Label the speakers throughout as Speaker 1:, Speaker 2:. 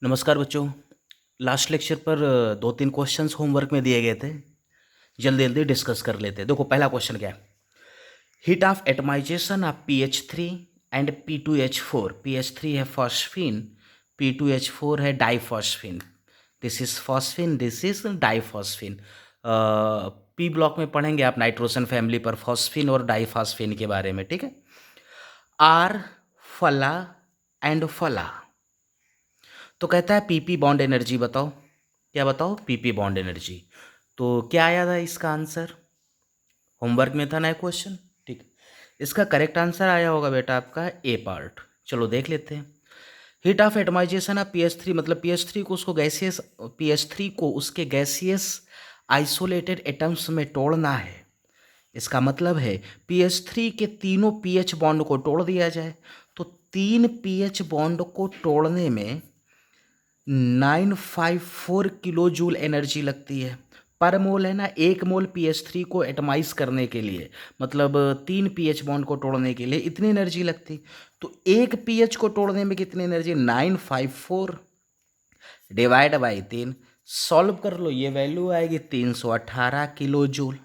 Speaker 1: नमस्कार बच्चों। Last lecture पर दो तीन क्वेश्चंस होमवर्क में दिए गए थे, जल्दी जल्दी डिस्कस कर लेते हैं। देखो पहला क्वेश्चन क्या है। Heat of atomization of PH3 and P2H4। PH3 है फॉस्फीन, P2H4 है diphosphine. This is phosphine, this is diphosphine. P block में पढ़ेंगे आप नाइट्रोजन फैमिली पर फॉस्फीन और डाइफॉस्फीन के बारे में, ठीक है। आर फला एंड फला, तो कहता है पीपी बॉन्ड एनर्जी बताओ। क्या बताओ? PP bond energy. तो क्या आया था इसका आंसर? होमवर्क में था ना क्वेश्चन, ठीक। इसका करेक्ट आंसर आया होगा बेटा आपका ए पार्ट। चलो देख लेते हैं। Heat of atomization of PH3, मतलब PH3 को उसको गैसियस, PH3 को उसके गैसियस आइसोलेटेड एटम्स में तोड़ना है। इसका मतलब है PH3 के तीनों पीएच बॉन्ड को तोड़ दिया जाए, तो तीन पीएच बॉन्ड को तोड़ने में 954 किलो जूल एनर्जी लगती है पर मोल, है ना। एक मोल PH3 को एटमाइज करने के लिए, मतलब तीन पीएच बॉन्ड को तोड़ने के लिए इतनी एनर्जी लगती। तो एक पीएच को तोड़ने में कितनी एनर्जी? 954 डिवाइड बाई 3, सॉल्व कर लो, ये वैल्यू आएगी 318 किलो जूल।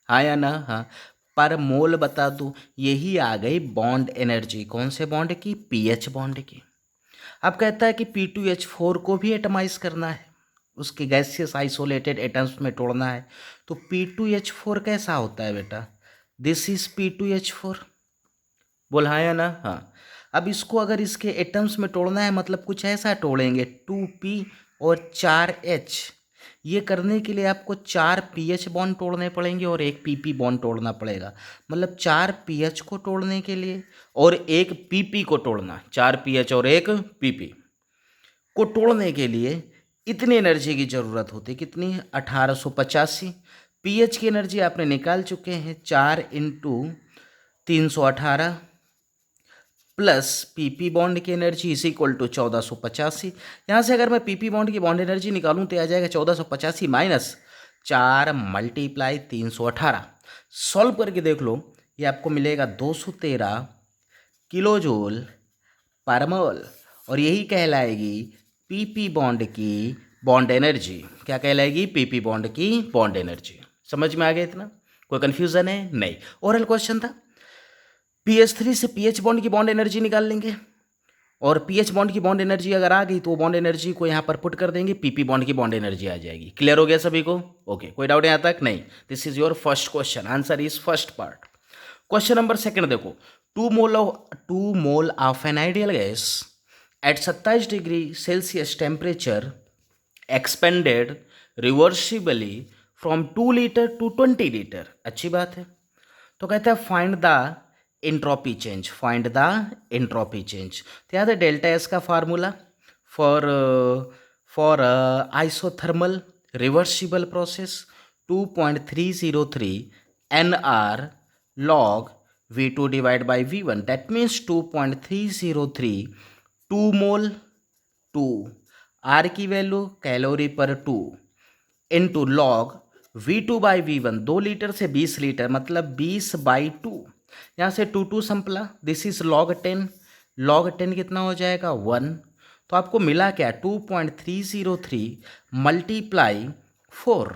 Speaker 1: हाँ या ना? हाँ। पर मोल बता दूं, यही आ गई बॉन्ड एनर्जी। कौन से बॉन्ड की? पीएच बॉन्ड की। अब कहता है कि P2H4 को भी एटमाइज करना है, उसके गैसियस आइसोलेटेड एटम्स में तोड़ना है। तो P2H4 कैसा होता है बेटा? This is P2H4। बोल हाँ या ना? हाँ। अब इसको अगर इसके एटम्स में तोड़ना है, मतलब कुछ ऐसा तोड़ेंगे, 2P और 4H। ये करने के लिए आपको 4 पीएच बॉन्ड तोड़ने पड़ेंगे और एक PP बॉन्ड तोड़ना पड़ेगा। मतलब 4 पीएच को तोड़ने के लिए और एक PP को तोड़ना, 4 पीएच और एक PP को तोड़ने के लिए इतनी एनर्जी की ज़रूरत होती है। कितनी? 1885। पीएच की एनर्जी आपने निकाल चुके हैं, 4 इंटू 318 प्लस पीपी बॉन्ड की एनर्जी इज इक्वल टू 1485। यहाँ से अगर मैं पीपी बॉन्ड की बॉन्ड एनर्जी निकालूँ तो आ जाएगा 1485 माइनस 4 मल्टीप्लाई 318। सॉल्व करके देख लो, ये आपको मिलेगा 213 किलो जूल पर मोल, और यही कहलाएगी पीपी बॉन्ड की बॉन्ड एनर्जी। क्या कहलाएगी? पीपी बॉन्ड की बॉन्ड एनर्जी। समझ में आ गया इतना? कोई कंफ्यूजन है? नहीं। ओरल क्वेश्चन था। PH3 से पीएच बॉन्ड की बॉन्ड एनर्जी निकाल लेंगे, और पीएच बॉन्ड की बॉन्ड एनर्जी अगर आ गई तो बॉन्ड एनर्जी को यहाँ पर पुट कर देंगे, पीपी बॉन्ड की बॉन्ड एनर्जी आ जाएगी। क्लियर हो गया सभी को? ओके, कोई डाउट यहाँ तक? नहीं। This is your first question, answer is first part. Question number second देखो। 2 mole of an ideal gas at 27 degree Celsius temperature expanded reversibly from 2 litre to 20 litre. अच्छी बात है। तो कहता है find the entropy change, find the entropy change. तो याद है डेल्टा एस का formula for isothermal reversible process 2.303 NR log V2 divide by V1, that means 2.303 2 mole 2 R की वैल्यू कैलोरी पर 2 into log V2 by V1, 2 litre से 20 litre मतलब 20/2। यहाँ से 2 संपला, दिस इज log 10। log 10 कितना हो जाएगा? 1। तो आपको मिला क्या? 2.303 मल्टीप्लाई 4,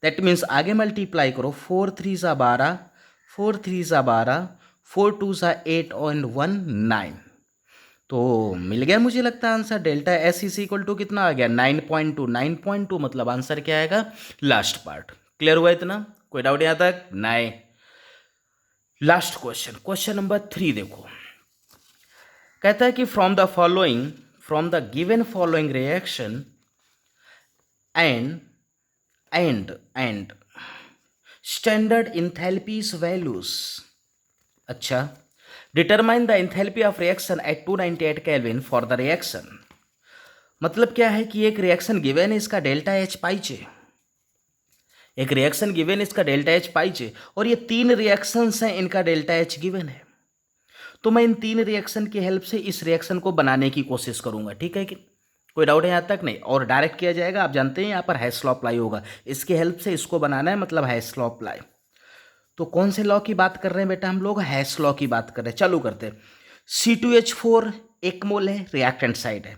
Speaker 1: दैट मीन्स आगे मल्टीप्लाई करो, 4 3 सा 12, 4 3 सा 12, 4 2 सा 8 और 1 9। तो मिल गया मुझे लगता है answer. Delta S is equal to कितना आ गया? 9.2। 9.2 मतलब आंसर क्या आएगा? Last part. क्लियर हुआ इतना? कोई डाउट यहाँ तक? नहीं। लास्ट क्वेश्चन, क्वेश्चन नंबर 3 देखो। कहता है कि from the given following reaction and standard enthalpies values. अच्छा, determine the enthalpy of reaction at 298 kelvin for the reaction. मतलब क्या है कि एक रिएक्शन गिवन है, इसका डेल्टा एच पाइचे। एक रिएक्शन गिवन, इसका डेल्टा एच पाइचे, और ये 3 रिएक्शंस हैं, इनका डेल्टा एच गिवन है। तो मैं इन 3 रिएक्शन की हेल्प से इस रिएक्शन को बनाने की कोशिश करूंगा, ठीक है कि? कोई डाउट है यहाँ तक? नहीं। और डायरेक्ट किया जाएगा, आप जानते हैं यहाँ पर हैश लॉ अप्लाई होगा, इसकी हेल्प से इसको बनाना है, मतलब हैश लॉ अप्लाई। तो कौन से लॉ की बात कर रहे हैं बेटा हम लोग? हैश लॉ की बात कर रहे हैं। चालू करते हैं। C2H4 1 मोल है, रिएक्टेंट साइड है।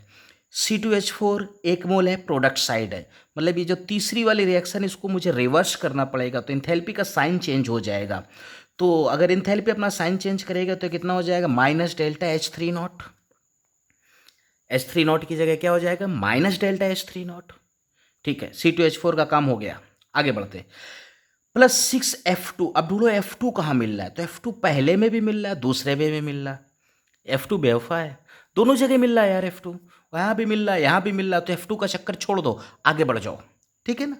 Speaker 1: C2H4 एक मोल है, प्रोडक्ट साइड है, मतलब ये जो तीसरी वाली रिएक्शन इसको मुझे रिवर्स करना पड़ेगा, तो इंथैल्पी का साइन चेंज हो जाएगा। तो अगर इंथैल्पी अपना साइन चेंज करेगा तो कितना हो जाएगा, minus delta H3 not. H3 not की जगह क्या हो जाएगा, माइनस डेल्टा H3 नॉट। ठीक है, C2H4 का काम हो गया। आगे बढ़ते, प्लस 6F2। अब ढूंढो F2 कहाँ मिल रहा है, तो F2 पहले में भी मिल रहा है, दूसरे में भी मिल रहा है। F2 बेवफा है, दोनों जगह मिल रहा है यार F2, यहाँ भी मिल रहा है, यहाँ भी मिल रहा है, तो F2 का चक्कर छोड़ दो, आगे बढ़ जाओ। ठीक है ना।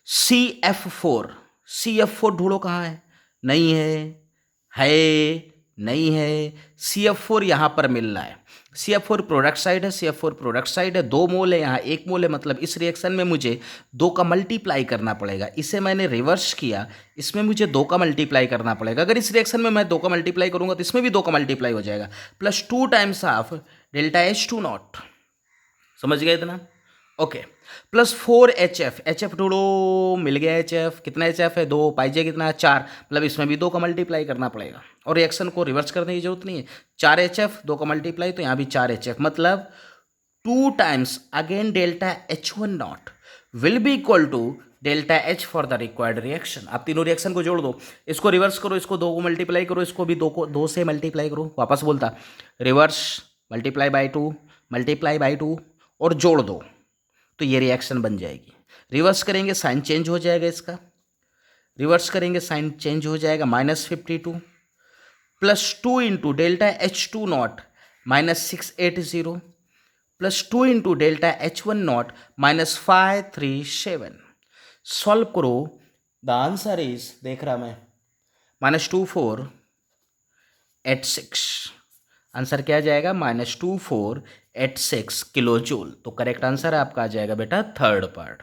Speaker 1: CF4, CF4 ढूंढो कहाँ है, नहीं है नहीं है। CF4 यहाँ पर मिल रहा है, CF4 प्रोडक्ट साइड है, CF4 प्रोडक्ट साइड है, 2 मोल है, यहाँ 1 मोल है, मतलब इस रिएक्शन में मुझे 2 का मल्टीप्लाई करना पड़ेगा। इसे मैंने रिवर्स किया, इसमें मुझे 2 का मल्टीप्लाई करना पड़ेगा। अगर इस रिएक्शन में मैं 2 का मल्टीप्लाई करूंगा तो इसमें भी 2 का मल्टीप्लाई हो जाएगा, plus 2 times of delta H2 not. समझ गए इतना, ओके। प्लस 4HF, HF ढूंढो, मिल गया HF, कितना HF है 2, पाइजे कितना है 4, मतलब इसमें भी 2 का मल्टीप्लाई करना पड़ेगा, और रिएक्शन को रिवर्स करने की जरूरत नहीं है। 4HF, 2 का मल्टीप्लाई, तो यहाँ भी 4HF, मतलब 2 times again delta H1 not will be equal to delta H for the required reaction. आप तीनों रिएक्शन को जोड़ दो, इसको रिवर्स करो, इसको 2 को मल्टीप्लाई करो, इसको भी 2 से मल्टीप्लाई करो। वापस बोलता, reverse multiply by 2, multiply by 2 और जोड़ दो, तो ये रिएक्शन बन जाएगी। रिवर्स करेंगे साइन चेंज हो जाएगा, इसका रिवर्स करेंगे साइन चेंज हो जाएगा, -52 plus 2 into delta H2 not -680 plus 2 into delta H1 not -537। Solve करो, द आंसर इज, देख रहा मैं, -2486। आंसर क्या आ जाएगा, -2486 किलो जूल। तो करेक्ट आंसर आपका आ जाएगा बेटा थर्ड पार्ट।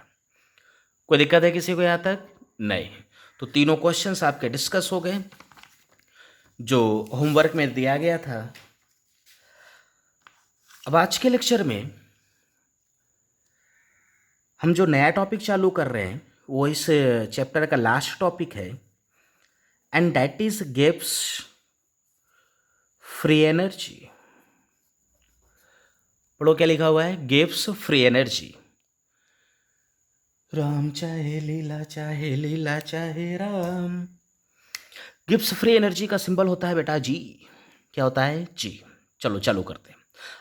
Speaker 1: कोई दिक्कत है किसी को यहाँ तक, नहीं। तो तीनों क्वेश्चंस आपके डिस्कस हो गए जो होमवर्क में दिया गया था। अब आज के लेक्चर में हम जो नया टॉपिक चालू कर रहे हैं वो इस चैप्टर का लास्ट टॉपिक है, and that is gives free energy. पढ़ो क्या लिखा हुआ है, गिव्स फ्री एनर्जी। राम चाहे लीला चाहे राम। गिव्स फ्री एनर्जी का सिंबल होता है बेटा जी। क्या होता है, जी। चलो चालू करते हैं।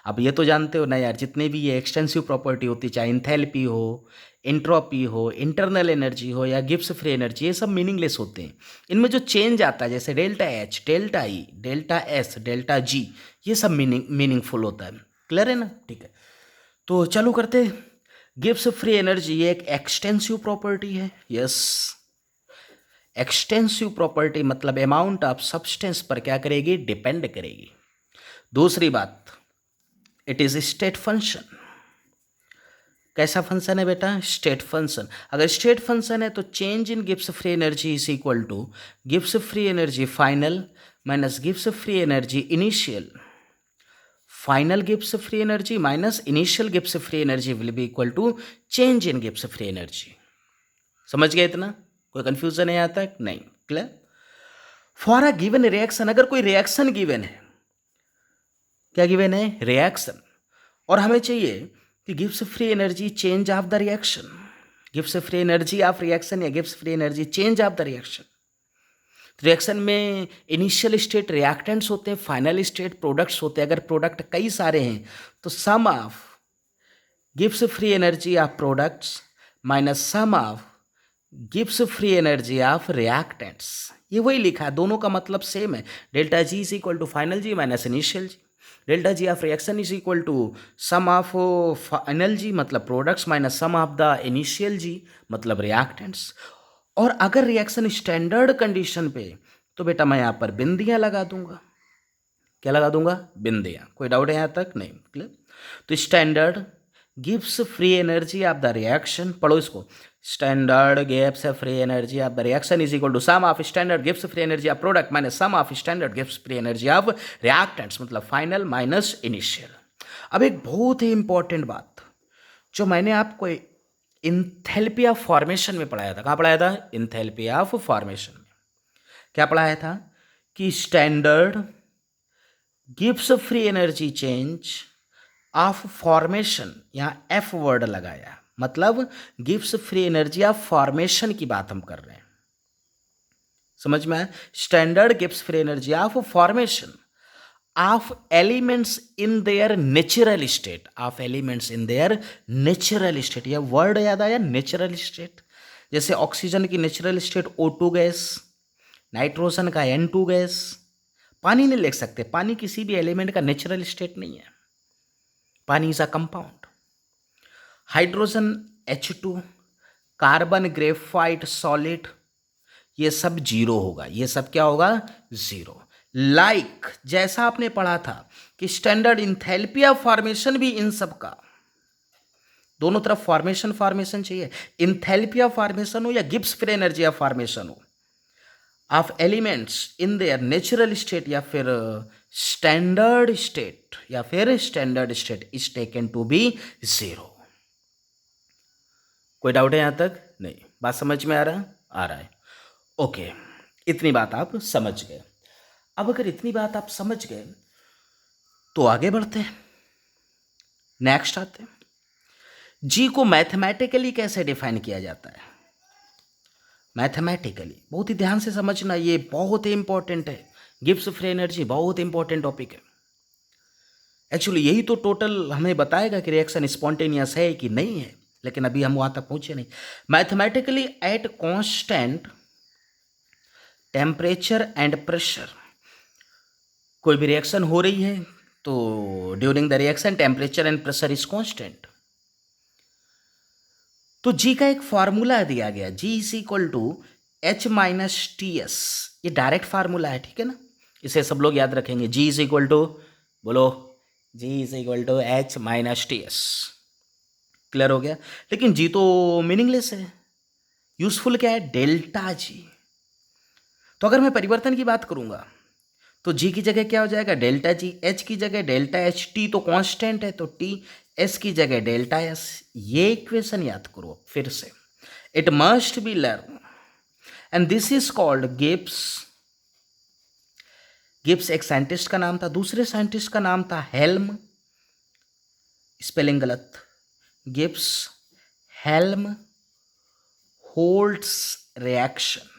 Speaker 1: अब ये तो जानते हो ना यार, जितने भी ये एक्सटेंसिव प्रॉपर्टी होती, चाहे इंथैल्पी हो, एंट्रोपी हो, इंटरनल एनर्जी हो, या गिब्स फ्री एनर्जी, ये सब मीनिंगलेस होते हैं। इनमें जो चेंज आता है, जैसे delta H, delta E, delta S, delta G, ये सब मीनिंगफुल होता है। क्लियर है ना, ठीक है। तो चालू करते। गिब्स फ्री एनर्जी ये एक एक्सटेंसिव प्रॉपर्टी है, यस। एक्सटेंसिव प्रॉपर्टी मतलब अमाउंट ऑफ सब्सटेंस पर क्या करेगी, डिपेंड करेगी। दूसरी बात, इट इज स्टेट फंक्शन। कैसा फंक्शन है बेटा, स्टेट फंक्शन। अगर स्टेट फंक्शन है तो change in Gibbs free energy is equal to Gibbs free energy final minus Gibbs free energy initial. Final Gibbs free energy minus initial Gibbs free energy will be equal to change in Gibbs free energy. समझ गए इतना, कोई confusion है यहाँ तक, नहीं, clear. For a given reaction, अगर कोई रिएक्शन गिवन है, क्या गिवन है, रिएक्शन, और हमें चाहिए कि Gibbs free energy change of the reaction, Gibbs free energy of reaction या Gibbs free energy change of the reaction. Reaction में इनिशियल स्टेट रिएक्टेंट्स होते हैं, फाइनल स्टेट प्रोडक्ट्स होते हैं। अगर प्रोडक्ट कई सारे हैं तो sum of Gibbs free energy of products minus sum of Gibbs free energy of reactants. ये वही लिखा है, दोनों का मतलब सेम है। Delta G is equal to final G minus initial G. Delta G of reaction is equal to sum of final G मतलब products minus sum of the initial G मतलब रिएक्टेंट्स। और अगर रिएक्शन स्टैंडर्ड कंडीशन पे तो बेटा मैं यहाँ पर बिंदियाँ लगा दूंगा। क्या लगा दूंगा, बिंदियाँ। कोई डाउट है यहाँ तक, नहीं, क्लियर। तो स्टैंडर्ड गिव्स free energy of the reaction, पढ़ो इसको, स्टैंडर्ड गिव्स free energy of the reaction is equal to sum of standard गिव्स free energy of product minus sum of standard गिव्स फ्री एनर्जी ऑफ रिएक्टेंट्स मतलब final minus initial. अब एक बहुत ही important बात जो मैंने आपको इंथैल्पी ऑफ फॉर्मेशन में पढ़ाया था, कहाँ पढ़ाया था, इंथैल्पी ऑफ फॉर्मेशन में। क्या पढ़ाया था कि स्टैंडर्ड गिव्स free energy change of formation, यहाँ एफ वर्ड लगाया, मतलब gives free energy of formation की बात हम कर रहे हैं, समझ में आया? स्टैंडर्ड गिव्स free energy of formation of elements in their natural state, of elements in their natural state, यह वर्ड याद आया, नेचुरल स्टेट। जैसे ऑक्सीजन की natural state O2 gas, nitrogen का N2 गैस। पानी नहीं लिख सकते, पानी किसी भी एलिमेंट का नेचुरल स्टेट नहीं है, पानी is a compound. Hydrogen H2, carbon graphite solid, ये सब जीरो होगा, ये सब क्या होगा? जीरो। लाइक जैसा आपने पढ़ा था कि स्टैंडर्ड इंथैल्पी ऑफ फॉर्मेशन भी इन सब का, दोनों तरफ फॉर्मेशन फॉर्मेशन चाहिए, इंथैल्पी ऑफ फॉर्मेशन हो या Gibbs free energy of formation हो, of elements in their natural state या फिर स्टैंडर्ड स्टेट, या फिर standard state is taken to be zero. कोई डाउट है यहां तक? नहीं, बात समझ में आ रहा है। ओके, इतनी बात आप समझ गए। अब अगर इतनी बात आप समझ गए तो आगे बढ़ते हैं, नेक्स्ट आते हैं। जी को मैथमेटिकली कैसे डिफाइन किया जाता है? मैथमेटिकली बहुत ही ध्यान से समझना, ये बहुत ही इंपॉर्टेंट है। गिब्स फ्री एनर्जी बहुत इंपॉर्टेंट टॉपिक है। एक्चुअली यही तो टोटल हमें बताएगा कि रिएक्शन स्पॉन्टेनियस है कि नहीं है, लेकिन अभी हम वहां तक पहुंचे नहीं। Mathematically at constant temperature and pressure, कोई भी रिएक्शन हो रही है तो during the reaction temperature and pressure is constant. तो जी का एक फार्मूला दिया गया, G is equal to H minus TS, ये डायरेक्ट फार्मूला है, ठीक है ना? इसे सब लोग याद रखेंगे। जी इज इक्वल टू, बोलो, G is equal to H minus TS। Clear हो गया? लेकिन जी तो मीनिंगलेस है, यूजफुल क्या है? डेल्टा जी। तो अगर मैं परिवर्तन की बात करूंगा तो जी की जगह क्या हो जाएगा? डेल्टा जी। एच की जगह डेल्टा एच, टी तो कांस्टेंट है तो टी, एस की जगह डेल्टा एस। ये इक्वेशन याद करो फिर से, it must be learn and this is called Gibbs. Gibbs एक साइंटिस्ट का नाम था, दूसरे साइंटिस्ट का नाम था हेल्म, स्पेलिंग गलत, Gibbs Helmholtz reaction.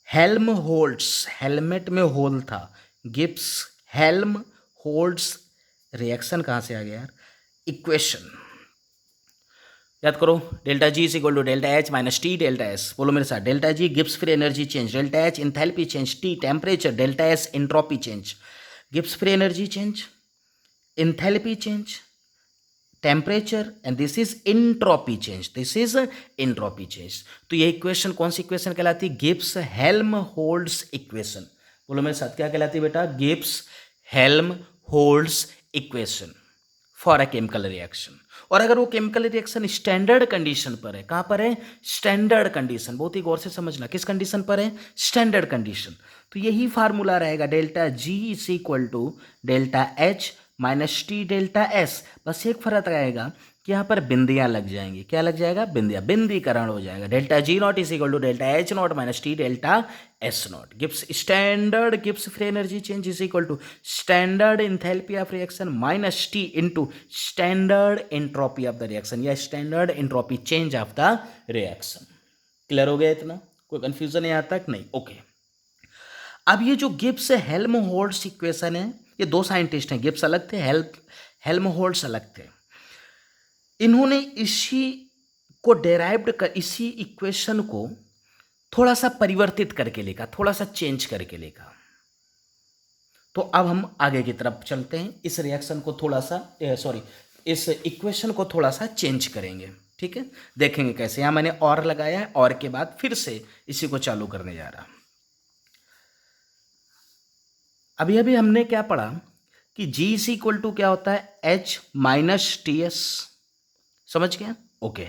Speaker 1: Helmholtz, helmet में होल था, गिब्स हेल्म होल्ट्स रिएक्शन कहाँ से आ गया यार? इक्वेशन याद करो, delta G is equal to delta H minus T delta S. बोलो मेरे साथ, delta G Gibbs free energy change, delta H enthalpy change, T temperature, delta S entropy change. Gibbs free energy change, enthalpy change, temperature, and this is entropy change, this is entropy change. तो ये equation कौन सी equation कहलाती है? Gibbs helm holds equation. बोलो मेरे साथ, क्या कहलाती है बेटा? Gibbs helm holds equation for a chemical reaction. और अगर वो केमिकल रिएक्शन स्टैंडर्ड कंडीशन पर है, कहां पर है? Standard condition. बहुत ही गौर से समझना, किस कंडीशन पर है? Standard condition. तो यही फार्मूला रहेगा, delta G is equal to delta H minus T delta S. बस एक फर्क आएगा कि यहाँ पर बिंदियां लग जाएंगी। क्या लग जाएगा? बिंदियां, बिंदीकरण हो जाएगा। Delta G not is equal to delta H not minus T delta S not. Gibbs standard Gibbs free energy change is equal to standard enthalpy of reaction minus T into standard entropy of the reaction, या standard entropy change of the reaction. Clear हो गया इतना? कोई confusion है यहाँ तक? नहीं, okay. अब ये जो गिब्स हेल्महोल्ट्ज इक्वेशन है, ये दो साइंटिस्ट हैं, गिब्स अलग थे, हेल्महोल्ट्ज अलग थे। इन्होंने इसी को डेराइव्ड कर, इसी इक्वेशन को थोड़ा सा परिवर्तित करके लिखा, थोड़ा सा चेंज करके लिखा। तो अब हम आगे की तरफ चलते हैं, इस रिएक्शन को थोड़ा सा इस इक्वेशन को थोड़ा सा चेंज करेंगे, ठीक है? देखेंगे कैसे। यहां मैंने और लगाया है, और के बाद फिर से इसी को चालू करने जा रहा। अभी अभी हमने क्या पढ़ा कि G इज इक्वल टू क्या होता है? H minus TS। समझ गया? ओके,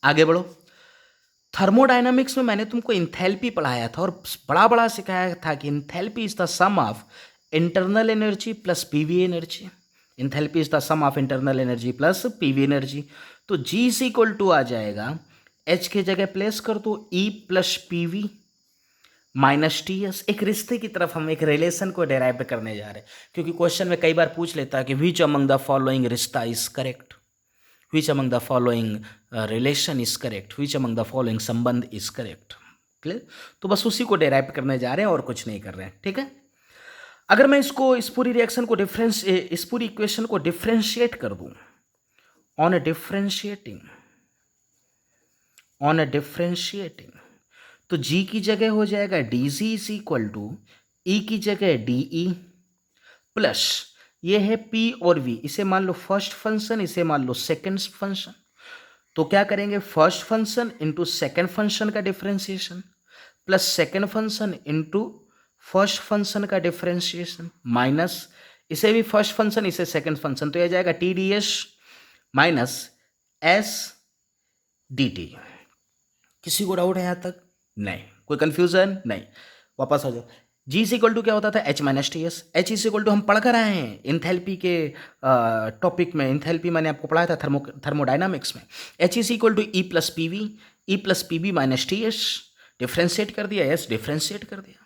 Speaker 1: आगे बढ़ो। थर्मोडायनामिक्स में मैंने तुमको इंथैल्पी पढ़ाया था और बड़ा बड़ा सिखाया था कि enthalpy is the sum of internal energy plus PV energy. Enthalpy is the sum of internal energy plus PV energy. तो G इज इक्वल टू आ जाएगा, H की जगह प्लेस कर दो E plus PV minus T S. एक रिश्ते की तरफ हम एक रिलेशन को डेराइव करने जा रहे हैं, क्योंकि क्वेश्चन में कई बार पूछ लेता है कि विच अमंग द फॉलोइंग रिश्ता is correct, which among the following relation is correct, which among the following संबंध इज करेक्ट। क्लियर? तो बस उसी को डेराइव करने जा रहे हैं और कुछ नहीं कर रहे हैं, ठीक है। अगर मैं इसको इस पूरी रिएक्शन को इस पूरी इक्वेशन को डिफ्रेंशिएट कर दूं ऑन अ डिफ्रेंशिएटिंग, तो g की जगह हो जाएगा dg is equal to e की जगह de प्लस ये है p और v, इसे मान लो फर्स्ट फंक्शन, इसे मान लो सेकंड फंक्शन। तो क्या करेंगे, first function into second function का differentiation plus second function into first function का डिफ्रेंशिएशन माइनस इसे भी फर्स्ट फंक्शन इसे सेकेंड फंक्शन, तो यह जाएगा T D S minus S D T. किसी को डाउट है यहाँ तक? नहीं। कोई कंफ्यूजन? नहीं। वापस आ जाओ। जी इज इक्वल टू क्या होता था, H minus T S. H is equal to हम पढ़ कर आए हैं इंथैल्पी के टॉपिक में। इंथैल्पी मैंने आपको पढ़ाया था थर्मोडाइनामिक्स में। H is equal to E plus P V minus T S. Differentiate कर दिया, एस डिफ्रेंशिएट कर दिया,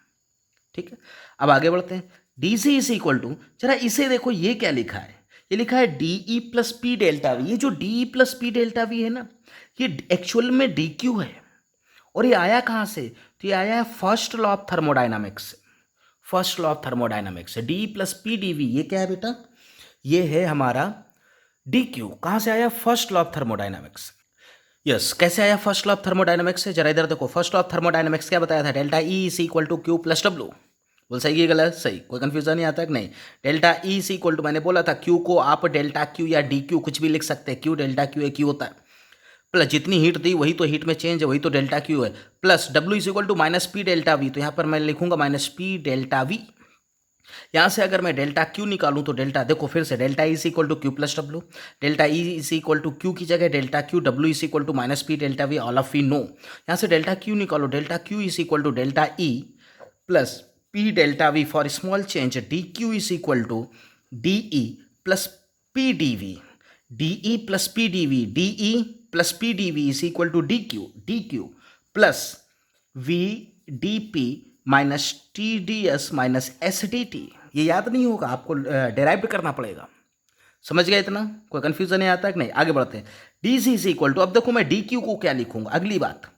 Speaker 1: ठीक है। अब आगे बढ़ते हैं। D C is equal to, जरा इसे देखो, ये क्या लिखा है, ये लिखा है D E plus P delta we. ये जो D E plus P delta we है ना, ये एक्चुअल में डी क्यू है। और ये आया कहाँ से, तो ये आया है फर्स्ट लॉ ऑफ थर्मोडाइनामिक्स से। फर्स्ट लॉ ऑफ थर्मोडाइनामिक्स से D plus P D V, ये क्या है बेटा, ये है हमारा डी क्यू। कहाँ से आया, first law of thermodynamics. Yes, कैसे आया फर्स्ट लॉ ऑफ थर्मोडाइनामिक्स से, जरा इधर देखो। फर्स्ट लॉ ऑफ थर्मोडाइनामिक्स क्या बताया था, delta E is equal to Q plus W. बोल सही है गलत? सही। कोई कंफ्यूजन नहीं आता कि नहीं? Delta E is equal to, मैंने बोला था क्यू को आप डेल्टा क्यू या डी क्यू कुछ भी लिख सकते हैं। क्यू डेल्टा क्यू है, क्यू होता है प्लस जितनी हीट दी वही तो हीट में चेंज है, वही तो डेल्टा क्यू है, plus W is equal to minus P delta V. तो यहाँ पर मैं लिखूंगा माइनस पी डेल्टा वी। यहाँ से अगर मैं डेल्टा क्यू निकालूं तो डेल्टा, देखो फिर से, delta E is equal to Q plus W. Delta E is equal to Q की जगह delta Q, W is equal to minus P delta V, all of we know. यहाँ से delta Q निकालो, delta Q is equal to delta E plus P delta V for small change, D Q is equal to D E plus P D V, D E plus P D V, D E plus P D V is equal to D Q plus V D P minus T D S minus S D T. ये याद नहीं होगा, आपको derive करना पड़ेगा। समझ गए इतना? कोई कंफ्यूजन नहीं आता कि नहीं? आगे बढ़ते हैं। D C is equal to, अब देखो मैं डी क्यू को क्या लिखूंगा, अगली बात।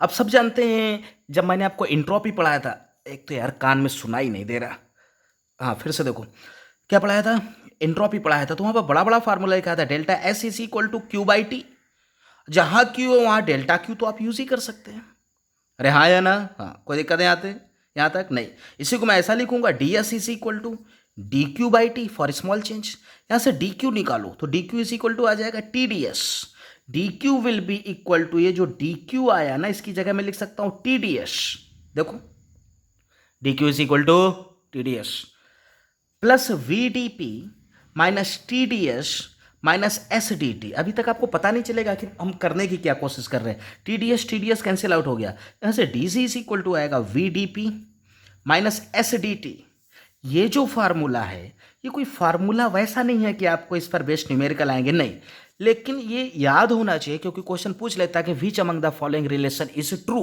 Speaker 1: अब सब जानते हैं, जब मैंने आपको इंट्रोपी पढ़ाया था, एक तो यार कान में सुनाई नहीं दे रहा, हाँ फिर से देखो, क्या पढ़ाया था, एंट्रोपी पढ़ाया था, तो वहाँ पर बड़ा बड़ा फार्मूला लिखा था, delta S is equal to Q by T. जहाँ क्यू है वहाँ डेल्टा क्यू तो आप यूज ही कर सकते हैं। अरे हाँ या ना? हाँ, कोई दिक्कत नहीं आते यहाँ तक? नहीं। इसी को मैं ऐसा लिखूंगा, D S is equal to D Q by T for small change. यहाँ से डी क्यू निकालो तो D Q is equal to आ जाएगा T D S. D Q will be equal to, ये जो डी क्यू आया ना, इसकी जगह मैं लिख सकता हूँ टी डी एस। देखो, D Q is equal to T D S plus V D P minus T D S minus S D T. अभी तक आपको पता नहीं चलेगा कि हम करने की क्या कोशिश कर रहे हैं। T D S cancel out हो गया, यहाँ से D C is equal to आएगा V D P minus S D T. ये जो फार्मूला है, ये कोई फार्मूला वैसा नहीं है कि आपको इस पर बेस्ड न्यूमेरिकल आएंगे, नहीं, लेकिन ये याद होना चाहिए, क्योंकि क्वेश्चन पूछ लेता है कि which among the following relation is true,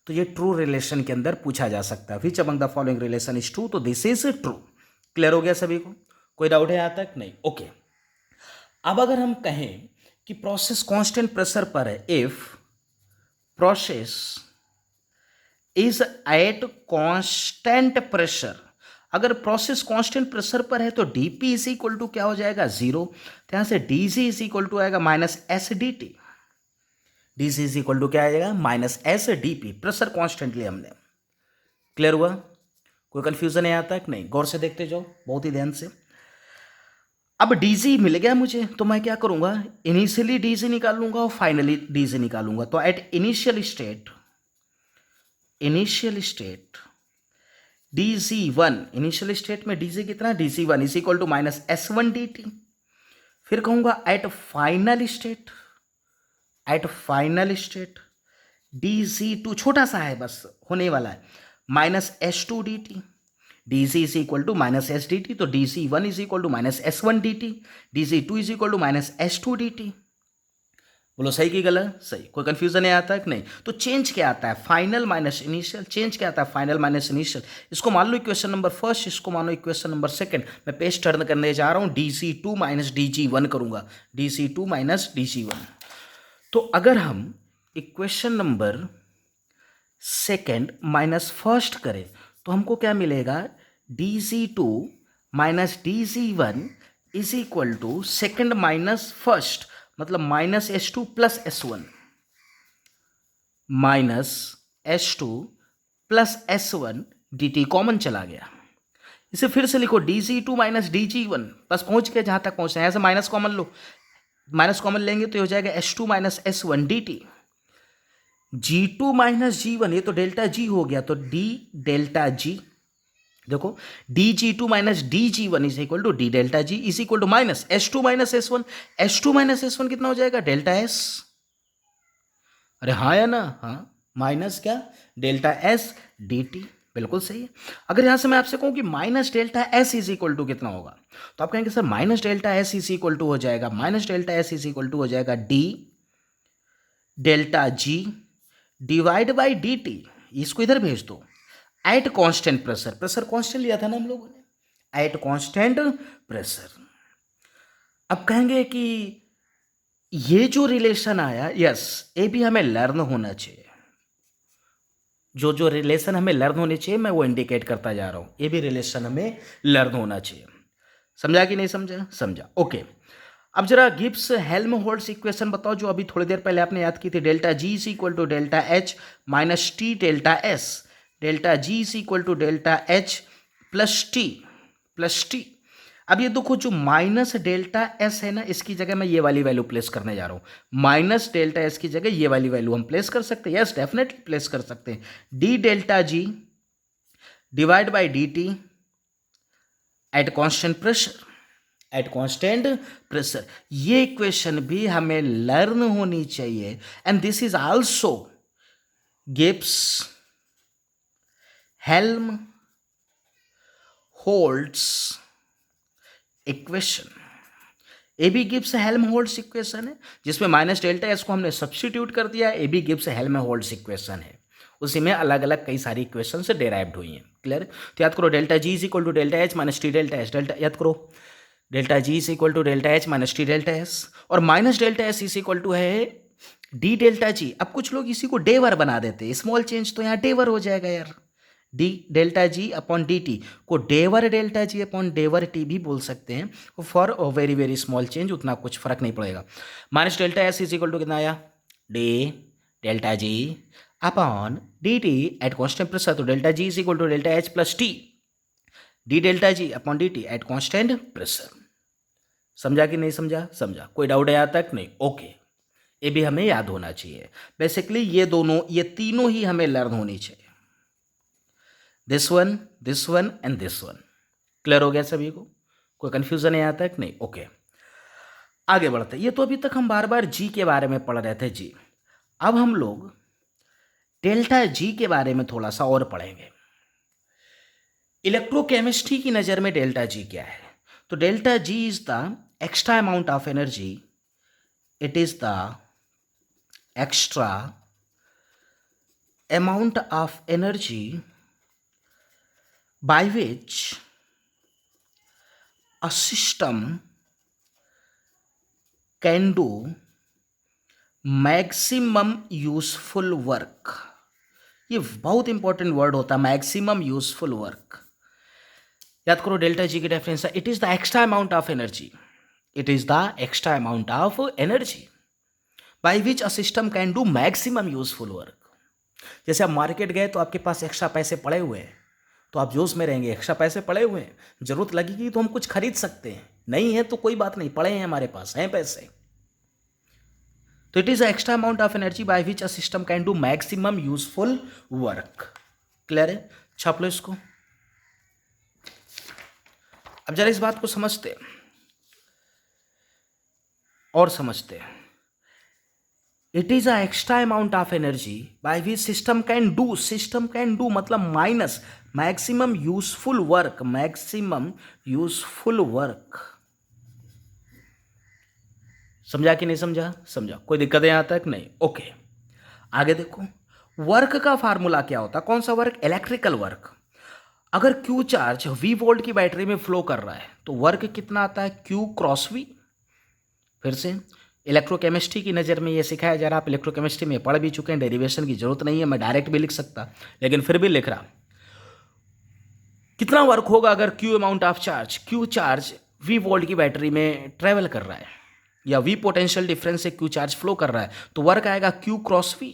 Speaker 1: तो ये ट्रू रिलेशन के अंदर पूछा जा सकता है। Which among the following relation is true, तो दिस इज ट्रू। क्लियर हो गया सभी को? कोई डाउट है यहाँ तक? नहीं। ओके। अब अगर हम कहें कि प्रोसेस कांस्टेंट प्रेशर पर है, if process is eight constant pressure, अगर प्रोसेस कांस्टेंट प्रेशर पर है तो डीपी इज इक्वल टू क्या हो जाएगा, 0। तो यहां से डीसी इज इक्वल टू आएगा minus S D T. DC is equal to क्या आएगा, minus S D P. Pressure constant लिया हमने। क्लियर हुआ? कोई कंफ्यूजन है यहाँ तक? नहीं। गौर से देखते जाओ, बहुत ही ध्यान से। अब डीसी मिल गया मुझे, तो मैं क्या करूंगा, इनिशियली डीसी निकाल लूंगा और फाइनली डीसी निकालूंगा। तो at initial state DC1, initial state में डीसी कितना, DC1 is equal to minus S1 dt। फिर कहूंगा एट फाइनल स्टेट DC2, छोटा सा है बस, होने वाला है, minus S2 dt। DC is equal to minus S D T, तो DC1 is equal to minus S1 dt, DC2 is equal to minus S2 dt। बोलो सही की गलत? सही। कोई कंफ्यूजन नहीं आता है कि नहीं? तो चेंज क्या आता है? Final minus initial. चेंज क्या आता है? Final minus initial. इसको मान लो इक्वेशन नंबर फर्स्ट, इसको मानो इक्वेशन नंबर सेकंड। मैं पेज टर्न करने जा रहा हूं, DC2 माइनस DG1 करूंगा, DC2 माइनस DG1। तो अगर हम equation number second minus first करें तो हमको क्या मिलेगा? DC2 minus DG1 is equal to second minus first, मतलब minus S2 plus S1, minus S2 plus S1 dt common चला गया। इसे फिर से लिखो, DC2 माइनस DG1, बस पहुंच गए जहां तक पहुंचना है। ऐसे माइनस कॉमन लो, माइनस कॉमन लेंगे तो हो जाएगा S2 minus S1 dt। G2 minus G1, ये तो डेल्टा G हो गया, तो D डेल्टा G। देखो, DG2 minus DG1 is equal to D delta G is equal to minus S2 minus S1। S2 minus S1 कितना हो जाएगा? Delta S। अरे हाँ या ना? हाँ, माइनस क्या? Delta S dt। बिल्कुल सही है। अगर यहां से मैं आपसे कहूं कि minus delta S is equal to कितना होगा, तो आप कहेंगे sir minus delta S is equal to हो जाएगा, minus delta S is equal to हो जाएगा D delta G divide by dt। इसको इधर भेज दो, at constant pressure. Pressure constant लिया था ना हम लोगों ने, एट कांस्टेंट प्रेशर। अब कहेंगे कि ये जो रिलेशन आया, यस, ये भी हमें लर्न होना चाहिए। जो जो रिलेशन हमें लर्न होने चाहिए मैं वो इंडिकेट करता जा रहा हूं, ये भी रिलेशन हमें लर्न होना चाहिए। समझा कि नहीं समझा? समझा, ओके। अब जरा गिब्स हेल्महोल्ट्ज इक्वेशन बताओ, जो अभी थोड़ी देर पहले आपने याद की थी। Delta G is equal to delta H minus T delta S। Delta G is equal to delta H plus T। अब ये देखो, जो माइनस डेल्टा S है ना, इसकी जगह मैं ये वाली वैल्यू प्लेस करने जा रहा हूं। माइनस डेल्टा S की जगह ये वाली वैल्यू हम प्लेस कर सकते हैं, यस डेफिनेटली प्लेस कर सकते हैं। D delta G divide by dt at constant pressure, at constant pressure. ये इक्वेशन भी हमें लर्न होनी चाहिए, and this is also Gibbs Helmholtz equation. ए बी गिब्स हेल्महोल्ट्ज इक्वेशन है, जिसमें माइनस डेल्टा एस को हमने सब्स्टिट्यूट कर दिया। ए बी गिब्स हेल्महोल्ट्ज इक्वेशन है, उसी में अलग अलग कई सारी इक्वेशन से डेराइव्ड हुई हैं। क्लियर? तो याद करो, delta G is equal to delta H minus T delta H. Delta याद करो, delta G is equal to delta H minus T delta S, और minus delta S is equal to है D delta G. अब कुछ लोग इसी को डेवर बना देते हैं, स्मॉल चेंज तो यहाँ डेवर हो जाएगा यार। D delta G upon D T को डेवर डेल्टा जी अपॉन डेवर टी भी बोल सकते हैं। For very very small change उतना कुछ फर्क नहीं पड़ेगा। Minus delta S is equal to कितना आया? D delta G upon D T at constant pressure. तो delta G is equal to delta H plus T, D delta G upon D T at constant pressure. समझा कि नहीं समझा? समझा। कोई doubt है यहाँ तक? नहीं, ओके। ये भी हमें याद होना चाहिए। बेसिकली ये दोनों, ये तीनों ही हमें लर्न होनी चाहिए, this one and this one. Clear हो गया सभी को? कोई कंफ्यूजन है यहाँ तक? नहीं, ओके। आगे बढ़ते। ये तो अभी तक हम बार बार जी के बारे में पढ़ रहे थे जी। अब हम लोग डेल्टा जी के बारे में थोड़ा सा और पढ़ेंगे। इलेक्ट्रोकेमिस्ट्री की नज़र में डेल्टा जी क्या है? तो delta G is the extra amount of energy, it is the extra amount of energy by which a system can do maximum useful work। ये बहुत इंपॉर्टेंट वर्ड होता है, मैक्सिमम यूजफुल वर्क। याद करो, delta जी की definition, it is the extra amount of energy, it is the extra amount of energy by which a system can do maximum useful work. जैसे आप market गए तो आपके पास एक्स्ट्रा पैसे पड़े हुए हैं, तो आप जोश में रहेंगे, एक्स्ट्रा पैसे पड़े हुए हैं, जरूरत लगेगी तो हम कुछ खरीद सकते हैं, नहीं है तो कोई बात नहीं, पड़े हैं हमारे पास हैं पैसे। तो it is extra amount of energy by which a system can do maximum useful work. Clear है? छाप लो इसको। अब जरा इस बात को समझते और समझते। It is a extra amount of energy by which system can do मतलब minus maximum useful work, maximum useful work. समझा कि नहीं समझा? समझा। कोई दिक्कत है यहाँ तक? नहीं। ओके, आगे देखो, वर्क का फार्मूला क्या होता है? कौन सा वर्क? Electrical work. अगर क्यू चार्ज वी वोल्ट की बैटरी में फ्लो कर रहा है तो वर्क कितना आता है? Q cross V. फिर से इलेक्ट्रोकेमिस्ट्री की नज़र में ये सिखाया जा रहा, आप इलेक्ट्रोकेमिस्ट्री में पढ़ भी चुके हैं, डेरिवेशन की जरूरत नहीं है, मैं डायरेक्ट भी लिख सकता, लेकिन फिर भी लिख रहा। कितना वर्क होगा अगर Q amount of charge, Q charge V volt की बैटरी में ट्रेवल कर रहा है या वी पोटेंशियल डिफरेंस से क्यू चार्ज फ्लो कर रहा है, तो वर्क आएगा क्यू क्रॉस वी।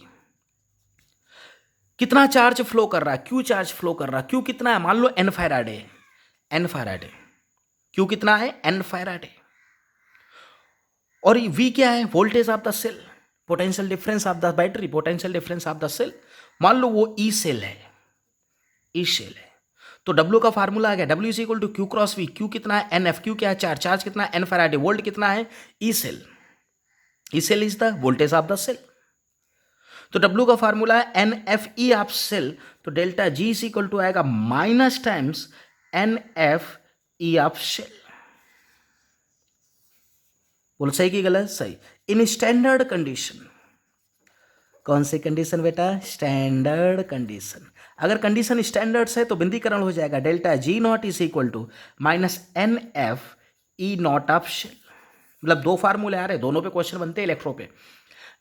Speaker 1: कितना चार्ज फ्लो कर रहा है? क्यू चार्ज फ्लो कर रहा है। क्यू कितना है? मान लो N Faraday, N Faraday. Q कितना है? N Faraday. और वी क्या है? Voltage of the cell, potential difference of the battery, potential difference of the cell. मान लो वो ई सेल है, ई सेल है, तो W का फार्मूला आ गया, W is equal to Q cross V. Q कितना है? N F. क्यू क्या है? चार्ज। चार्ज कितना है? N Faraday. वोल्ट कितना है? E cell. E cell is the voltage of the cell. तो W का फार्मूला है N F E of cell, तो delta G is equal to आएगा minus times N F E of cell. बोल सही कि गलत? सही। इन स्टैंडर्ड कंडीशन, कौन सी कंडीशन बेटा? Standard condition. अगर कंडीशन स्टैंडर्ड है तो बिंदीकरण हो जाएगा, delta G not is equal to minus N F E not of cell. मतलब दो फार्मूले आ रहे, दोनों पे क्वेश्चन बनते हैं इलेक्ट्रो पे।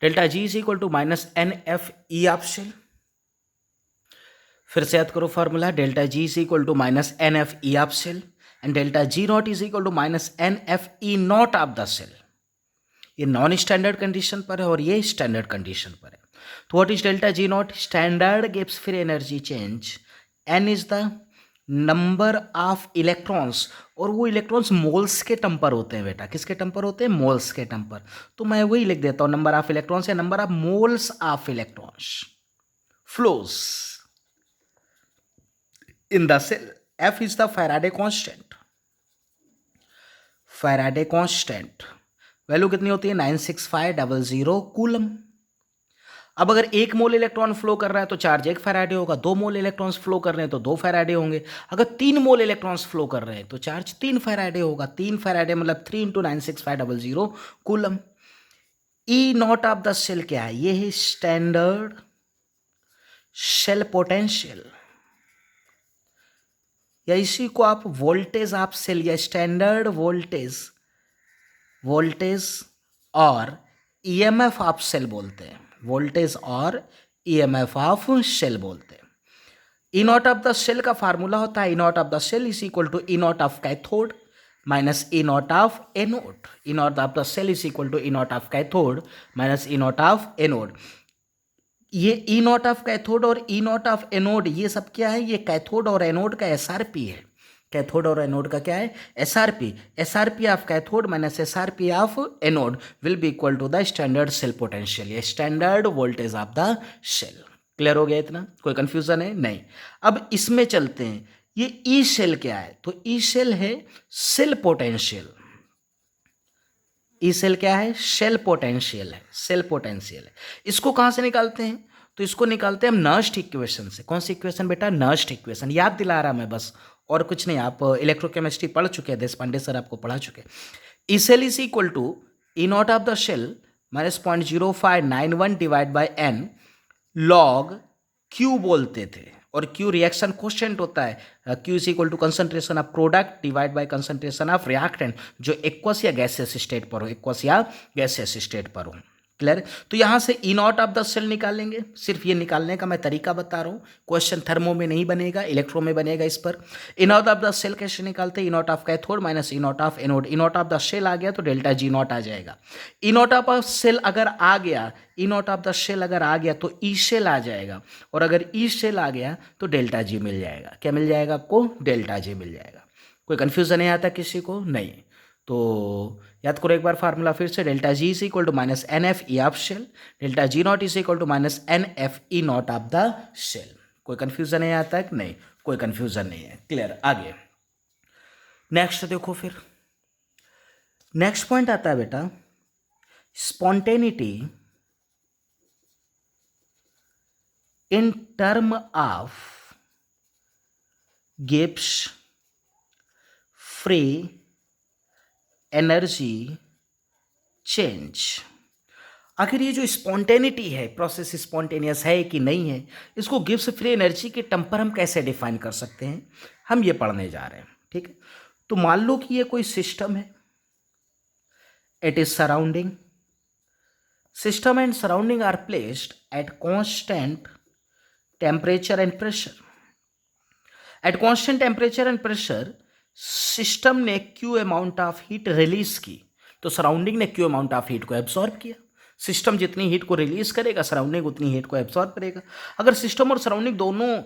Speaker 1: Delta G is equal to minus N F E of cell. फिर से याद करो formula, delta G is equal to minus N F E of cell and delta G not is equal to minus N F E not of the cell. ये non standard condition पर है और ये standard condition पर है। तो what is delta G naught? Standard गिव्स free energy change, N is the number of electrons, और वो इलेक्ट्रॉन्स मोल्स के टर्म पर होते हैं बेटा। किसके टर्म पर होते हैं? मोल्स के टर्म पर। तो मैं वही लिख देता हूं, नंबर ऑफ इलेक्ट्रॉन्स या number of moles of electrons flows in the cell. F is the Faraday constant. Faraday constant value कितनी होती है? 96500 कूलम। अब अगर 1 मोल इलेक्ट्रॉन फ्लो कर रहा है तो चार्ज 1 फैराडे होगा, 2 मोल इलेक्ट्रॉन्स फ्लो कर रहे हैं तो 2 फैराडे होंगे, अगर 3 मोल इलेक्ट्रॉन्स फ्लो कर रहे हैं तो चार्ज 3 फैराडे होगा। 3 फैराडे मतलब 3 into 96500 coulomb. E not of the cell क्या है? ये है स्टैंडर्ड सेल पोटेंशियल, या इसी को आप वोल्टेज ऑफ सेल या स्टैंडर्ड वोल्टेज, वोल्टेज और ईएमएफ ऑफ सेल बोलते हैं। वोल्टेज और ईएमएफ ऑफ सेल बोलते हैं। E not of the cell का फार्मूला होता है E not of the cell is equal to E not of cathode minus E not of anode. E not of the cell is equal to E not of cathode minus E not of anode. ये E not of cathode और ई not of anode, ये सब क्या है? ये cathode और anode का SRP है। कैथोड और एनोड का क्या है? SRP. SRP of cathode minus SRP of anode will be equal to the standard cell potential, ये standard voltage of the cell. Clear हो गया इतना? कोई कंफ्यूजन है? नहीं। अब इसमें चलते हैं, ये ई सेल क्या है? तो ई सेल है सेल पोटेंशियल। ई सेल क्या है? सेल पोटेंशियल है, सेल पोटेंशियल है। इसको कहाँ से निकालते हैं? तो इसको निकालते हैं हम नर्स्ट इक्वेशन से। कौन सी इक्वेशन बेटा? Nernst equation. याद दिला रहा मैं बस, और कुछ नहीं। आप इलेक्ट्रोकेमिस्ट्री पढ़ चुके हैं, देशपांडे सर आपको पढ़ा चुके। E cell is equal to E not of the cell minus 0.0591 divide by n log Q बोलते थे, और क्यू रिएक्शन कोएफिशिएंट होता है। Q is equal to concentration of product divide by concentration of reactant, जो aqueous या gaseous state पर हो, aqueous या गैसियस स्टेट पर हो। क्लियर? तो यहां से ई नॉट ऑफ द सेल निकालेंगे। सिर्फ ये निकालने का मैं तरीका बता रहा हूँ, क्वेश्चन थर्मो में नहीं बनेगा, इलेक्ट्रो में बनेगा। इस पर E not of the cell कैसे निकालते हैं? E not of cathode minus E not of anode. E not of the cell आ गया तो डेल्टा G नॉट आ जाएगा। ई नॉट ऑफ सेल अगर आ गया, ई नॉट ऑफ द सेल अगर आ गया तो ई सेल आ जाएगा, और अगर ई सेल आ गया तो डेल्टा G मिल जाएगा। क्या मिल जाएगा आपको? डेल्टा G मिल जाएगा। कोई कंफ्यूजन नहीं आता किसी को? नहीं। तो याद करो एक बार फार्मूला फिर से, delta G is equal to minus N F E of cell, delta G not is equal to minus N F E not of the cell. कोई कंफ्यूजन है यहाँ तक? नहीं, कोई कंफ्यूजन नहीं है। क्लियर? आगे नेक्स्ट देखो, फिर नेक्स्ट पॉइंट आता है बेटा spontaneity in term of Gibbs free energy change. आखिर ये जो स्पॉन्टेनिटी है, प्रोसेस स्पॉन्टेनियस है कि नहीं है, इसको गिब्स फ्री एनर्जी के टर्म पर हम कैसे डिफाइन कर सकते हैं, हम ये पढ़ने जा रहे हैं। ठीक है, तो मान लो कि ये कोई सिस्टम है, it is surrounding, system and surrounding are placed at constant temperature and pressure. At constant temperature and pressure, system ने Q amount of heat release की, तो सराउंडिंग ने Q अमाउंट ऑफ हीट को एब्सॉर्ब किया। System जितनी heat को release करेगा, surrounding उतनी हीट को एब्सॉर्ब करेगा। अगर सिस्टम और सराउंडिंग दोनों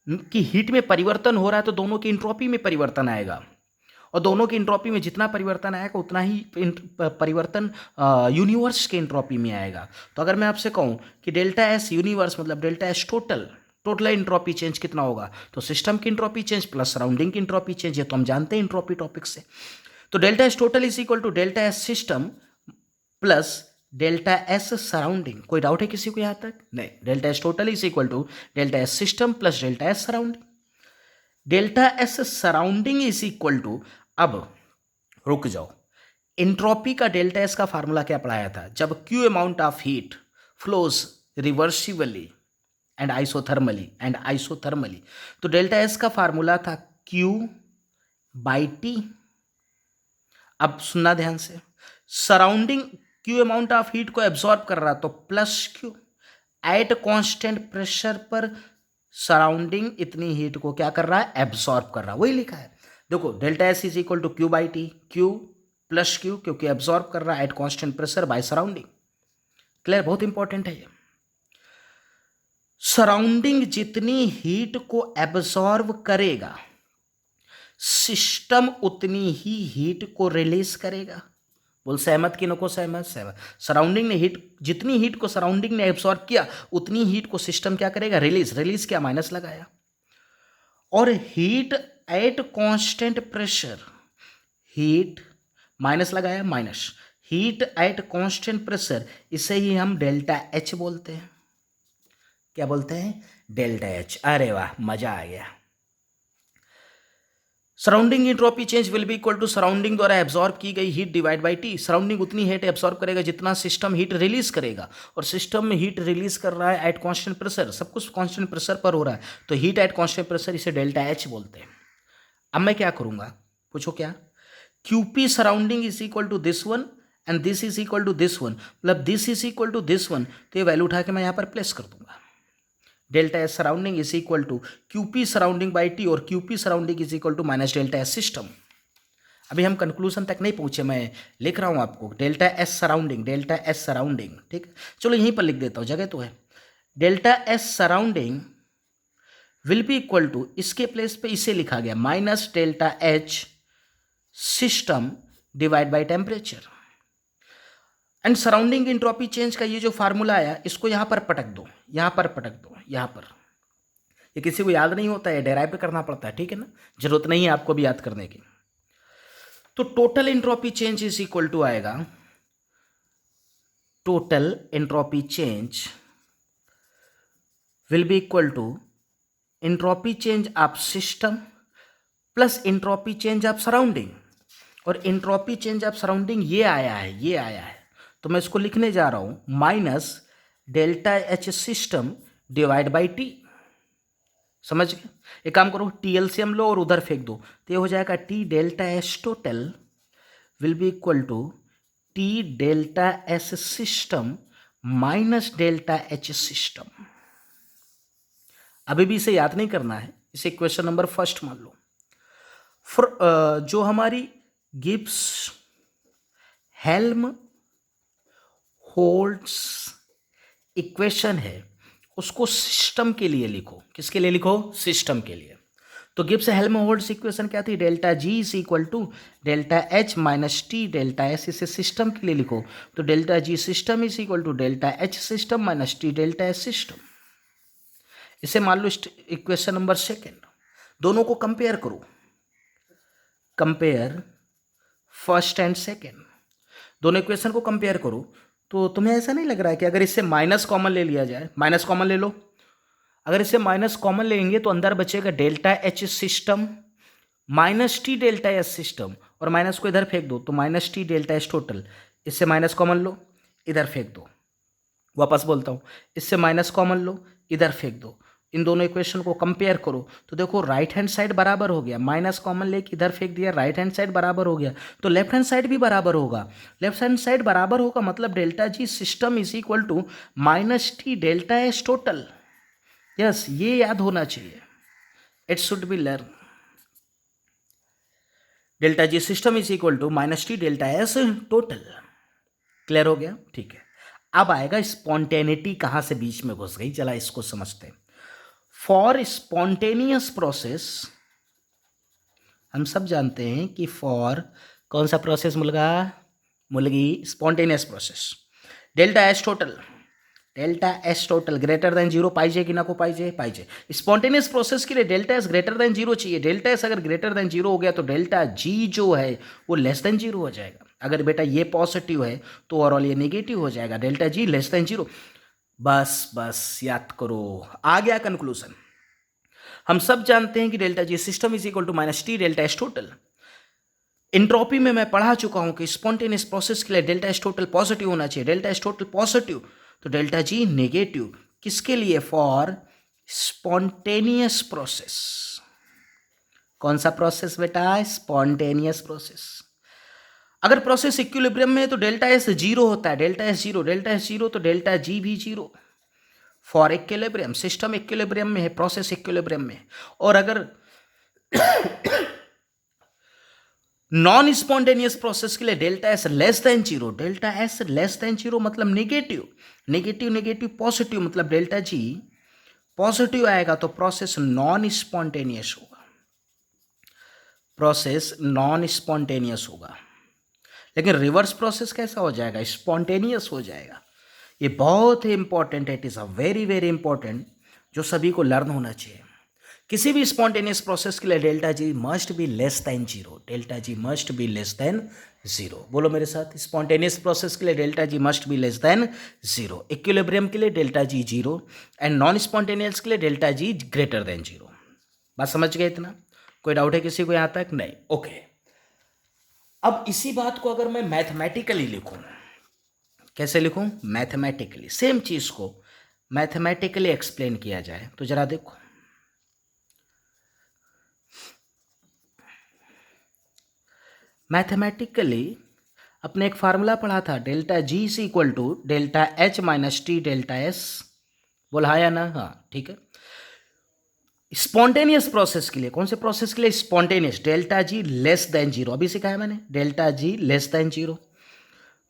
Speaker 1: की हीट में परिवर्तन हो रहा है तो दोनों की इंट्रोपी में परिवर्तन आएगा, और दोनों की इंट्रोपी में जितना परिवर्तन आएगा उतना ही परिवर्तन यूनिवर्स के इंट्रोपी में आएगा। तो अगर मैं आपसे कहूँ कि डेल्टा एस यूनिवर्स मतलब delta S total entropy change कितना होगा, तो सिस्टम की इंट्रोपी चेंज प्लस सराउंडिंग की इंट्रोपी चेंज, ये तो हम जानते हैं इंट्रोपी टॉपिक से। तो delta S total is equal to delta S system plus delta S surrounding. कोई डाउट है किसी को यहाँ तक? नहीं। Delta S total is equal to delta S system plus delta S surrounding. Delta S surrounding is equal to, अब रुक जाओ, एंट्रोपी का डेल्टा एस का फार्मूला क्या पढ़ाया था? जब Q amount of heat flows reversibly and isothermally, तो डेल्टा एस का फार्मूला था क्यू बाई टी। अब सुनना ध्यान से, surrounding Q amount of heat को एब्सॉर्ब कर रहा तो plus Q, eight constant pressure पर सराउंडिंग इतनी हीट को क्या कर रहा है? एब्सॉर्ब कर रहा है। वही लिखा है, देखो delta S is equal to Q by T, Q plus Q, क्योंकि एब्सॉर्ब कर रहा है at constant pressure by surrounding. Clear? बहुत इंपॉर्टेंट है ये। सराउंडिंग जितनी हीट को एब्सॉर्ब करेगा, सिस्टम उतनी ही हीट को रिलीज करेगा। बोल सहमत कि नको सहमत? सहमत। सराउंडिंग ने जितनी हीट को सराउंडिंग ने एब्सॉर्ब किया उतनी हीट को सिस्टम क्या करेगा? रिलीज क्या? माइनस लगाया। और heat at constant pressure, heat minus लगाया, minus heat at constant pressure, इसे ही हम डेल्टा एच बोलते हैं। क्या बोलते हैं? Delta H. अरे वाह, मजा आ गया। Surrounding entropy change will be equal to surrounding द्वारा एब्सॉर्ब की गई heat divide by T. Surrounding उतनी हीट एब्सॉर्ब करेगा जितना सिस्टम हीट रिलीज करेगा, और सिस्टम में हीट रिलीज कर रहा है एट कांस्टेंट प्रेशर, सब कुछ कांस्टेंट प्रेशर पर हो रहा है, तो हीट एट कांस्टेंट प्रेशर, इसे डेल्टा एच बोलते हैं। अब मैं क्या करूंगा? पूछो क्या? QP surrounding is equal to this one and this is equal to this one, मतलब this is equal to this one, तो ये वैल्यू उठा के मैं यहाँ पर प्लेस कर दूंगा। Delta S surrounding is equal to QP surrounding by T, और QP surrounding is equal to minus delta S system. अभी हम कंक्लूजन तक नहीं पहुंचे, मैं लिख रहा हूं आपको डेल्टा एस सराउंडिंग। ठीक, चलो यहीं पर लिख देता हूं, जगह तो है। Delta S surrounding will be equal to, इसके प्लेस पे इसे लिखा गया minus delta H system divide by temperature. And surrounding entropy change का ये जो फार्मूला आया, इसको यहां पर पटक दो, यहां पर। ये किसी को याद नहीं होता है, डेराइव करना पड़ता है, ठीक है ना? जरूरत नहीं है आपको भी याद करने की। तो total entropy change is equal to आएगा, total entropy change will be equal to entropy change of system plus entropy change of surrounding. और एंट्रोपी चेंज ऑफ सराउंडिंग ये आया है, तो मैं इसको लिखने जा रहा हूं minus delta H system divide by T. समझ गए? एक काम करो, टी एलसीएम लो और उधर फेंक दो, तो ये हो जाएगा T delta S total will be equal to T delta S system minus delta H system. अभी भी इसे याद नहीं करना है, इसे क्वेश्चन नंबर फर्स्ट मान लो। जो हमारी गिब्स हेल्म होल्ट्स इक्वेशन है, उसको सिस्टम के लिए लिखो। किसके लिए लिखो? सिस्टम के लिए। तो गिब्स हेल्महोल्ट्ज इक्वेशन क्या थी? Delta G is equal to delta H minus T delta S, इसे सिस्टम के लिए लिखो। तो delta G system is equal to delta H system minus T delta S system. इसे मान लो इक्वेशन नंबर सेकेंड। दोनों को कंपेयर करो, कंपेयर फर्स्ट एंड सेकेंड, दोनों इक्वेशन को कंपेयर करो। तो तुम्हें ऐसा नहीं लग रहा है कि अगर इससे माइनस कॉमन ले लिया जाए, माइनस कॉमन ले लो, अगर इससे माइनस कॉमन लेंगे तो अंदर बचेगा delta H system minus T delta S system, और माइनस को इधर फेंक दो तो minus T delta S total, इससे माइनस कॉमन लो, इधर फेंक दो। वापस बोलता हूँ, इससे माइनस कॉमन लो, इधर फेंक दो। इन दोनों इक्वेशन को कंपेयर करो तो देखो राइट हैंड साइड बराबर हो गया, माइनस कॉमन लेके इधर फेंक दिया, राइट हैंड साइड बराबर हो गया, तो लेफ्ट हैंड साइड भी बराबर होगा। लेफ्ट हैंड साइड बराबर होगा मतलब delta G system is equal to minus T delta S total. Yes, ये याद होना चाहिए, it should be learn. Delta G system is equal to minus T delta S total. Clear हो गया? ठीक है। अब आएगा स्पॉन्टेनिटी कहां से बीच में घुस गई, चला इसको समझते हैं। फॉर स्पॉन्टेनियस प्रोसेस, हम सब जानते हैं कि फॉर कौन सा प्रोसेस मुलगी spontaneous process, delta S total greater than zero पाइजे कि ना को पाइजे। स्पॉन्टेनियस प्रोसेस के लिए delta S greater than zero चाहिए। डेल्टा एस अगर ग्रेटर देन जीरो हो गया तो डेल्टा जी जो है वो लेस देन जीरो हो जाएगा। अगर बेटा ये पॉजिटिव है तो ओवरऑल ये नेगेटिव हो जाएगा, delta G less than zero. बस याद करो, आ गया कंक्लूजन। हम सब जानते हैं कि delta G system is equal to minus T delta S total. Entropy में मैं पढ़ा चुका हूं कि स्पॉन्टेनियस प्रोसेस के लिए डेल्टा एस टोटल पॉजिटिव होना चाहिए। डेल्टा एस टोटल पॉजिटिव तो डेल्टा जी नेगेटिव। किसके लिए? For spontaneous process. कौन सा प्रोसेस बेटा? Spontaneous process. अगर प्रोसेस इक्विलिब्रियम में है तो डेल्टा एस जीरो होता है, डेल्टा एस जीरो तो डेल्टा जी भी zero. For equilibrium, system equilibrium में है, प्रोसेस इक्विलिब्रियम में। और अगर नॉन स्पॉन्टेनियस प्रोसेस के लिए delta S less than zero, delta S less than zero मतलब नेगेटिव पॉजिटिव, मतलब डेल्टा जी पॉजिटिव आएगा तो प्रोसेस नॉन स्पॉन्टेनियस होगा। लेकिन रिवर्स प्रोसेस कैसा हो जाएगा? स्पॉन्टेनियस हो जाएगा। ये बहुत ही इंपॉर्टेंट है, it is a very very important, जो सभी को लर्न होना चाहिए। किसी भी स्पॉन्टेनियस प्रोसेस के लिए delta G must be less than zero, delta ji must be less than zero. बोलो मेरे साथ, स्पॉन्टेनियस प्रोसेस के लिए delta G must be less than zero, equilibrium के लिए delta G zero and non spontaneous के लिए delta G greater than zero. बात समझ गए इतना? कोई डाउट है किसी को यहां तक? नहीं, ओके। अब इसी बात को अगर मैं मैथमेटिकली लिखूं, कैसे लिखूं? मैथमेटिकली, सेम चीज को मैथमेटिकली एक्सप्लेन किया जाए तो जरा देखो। मैथमेटिकली अपने एक फार्मूला पढ़ा था, delta G is equal to delta H minus T delta S. बोला या ना? हाँ, ठीक है। स्पॉन्टेनियस प्रोसेस के लिए, कौन से प्रोसेस के लिए? Spontaneous, delta G less than zero. अभी सिखाया मैंने, delta G less than zero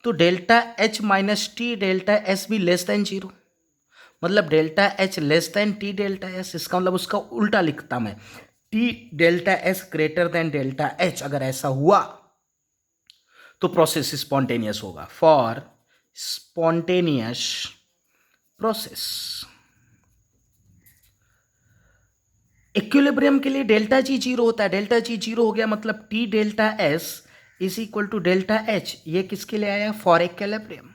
Speaker 1: तो delta H minus T delta S भी लेस देन जीरो, मतलब delta H less than T delta S. इसका मतलब उसका उल्टा लिखता मैं, T delta S greater than delta H. अगर ऐसा हुआ तो प्रोसेस स्पॉन्टेनियस होगा। फॉर स्पॉन्टेनियस प्रोसेस, इक्विलिब्रियम के लिए डेल्टा जी जीरो होता है, डेल्टा जी जीरो हो गया मतलब T delta S is equal to delta H. ये किसके लिए आया? For equilibrium.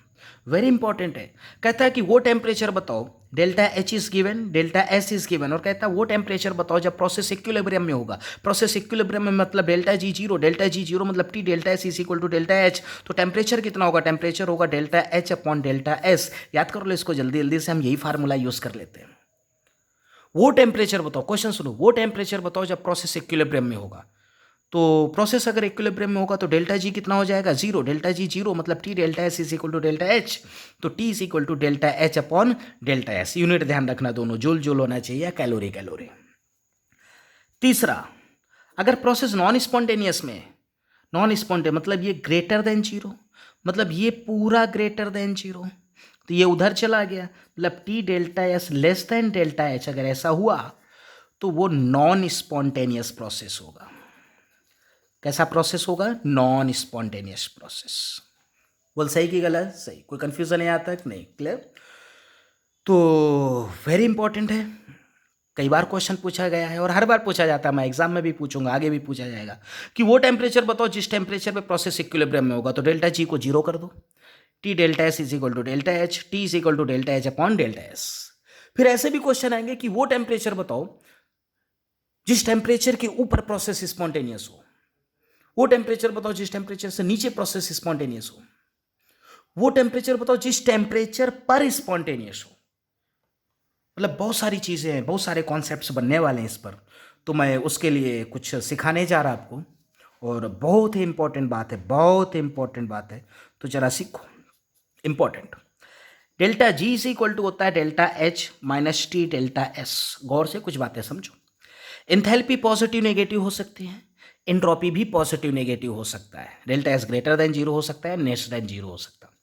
Speaker 1: वेरी इंपॉर्टेंट है। कहता है कि वो टेम्परेचर बताओ, delta H is given, delta S is given, और कहता है वो टेम्परेचर बताओ जब प्रोसेस इक्विलिब्रियम में होगा। प्रोसेस इक्विलिब्रियम में मतलब डेल्टा जी जीरो मतलब T delta S is equal to delta H. तो टेम्परेचर कितना होगा? टेम्परेचर होगा delta H upon delta S. याद कर लो इसको जल्दी जल्दी से, हम यही फार्मूला यूज कर लेते हैं। वो टेम्परेचर बताओ, क्वेश्चन सुनो, वो टेम्परेचर बताओ जब प्रोसेस इक्विलिब्रियम में होगा। तो प्रोसेस अगर इक्विलिब्रियम में होगा तो डेल्टा जी कितना हो जाएगा? जीरो। डेल्टा जी जीरो मतलब T delta S is equal to delta H. तो T is equal to delta H upon delta S. Unit ध्यान रखना, दोनों जूल जूल होना चाहिए या कैलोरी कैलोरी। तीसरा, अगर प्रोसेस नॉन स्पॉन्टेनियस में, नॉन स्पॉन्टे मतलब ये ग्रेटर देन जीरो, मतलब ये पूरा ग्रेटर देन जीरो, तो ये उधर चला गया, मतलब T delta S less than delta H. अगर ऐसा हुआ तो वो नॉन स्पॉन्टेनियस प्रोसेस होगा। कैसा प्रोसेस होगा? Non spontaneous process. बोल सही कि गलत? सही। कोई कंफ्यूजन है यहाँ तक? नहीं, क्लियर? तो वेरी इंपॉर्टेंट है, कई बार क्वेश्चन पूछा गया है और हर बार पूछा जाता है, मैं एग्जाम में भी पूछूंगा, आगे भी पूछा जाएगा कि वो टेम्परेचर बताओ जिस टेम्परेचर पे प्रोसेस इक्विलिब्रियम में होगा। तो डेल्टा जी को जीरो कर दो, T delta S is equal to delta H, T is equal to delta H upon delta S. फिर ऐसे भी क्वेश्चन आएंगे कि वो टेम्परेचर बताओ जिस टेम्परेचर के ऊपर प्रोसेस स्पॉन्टेनियस हो, वो टेम्परेचर बताओ जिस टेम्परेचर से नीचे प्रोसेस स्पॉन्टेनियस हो। वो टेम्परेचर बताओ जिस टेम्परेचर पर स्पॉन्टेनियस हो। मतलब बहुत सारी चीज़ें हैं, बहुत सारे कॉन्सेप्ट्स बनने वाले हैं इस पर, तो मैं उसके लिए कुछ सिखाने जा रहा आपको, और बहुत ही इंपॉर्टेंट बात है, बहुत ही इंपॉर्टेंट बात है, तो जरा सीखो। Important, delta G is equal to होता है delta H minus T delta S. गौर से कुछ बातें समझो। एंथैल्पी पॉजिटिव नेगेटिव हो सकती है, एंट्रोपी भी पॉजिटिव नेगेटिव हो सकता है। Delta S greater than zero हो सकता है, लेस देन जीरो हो सकता है।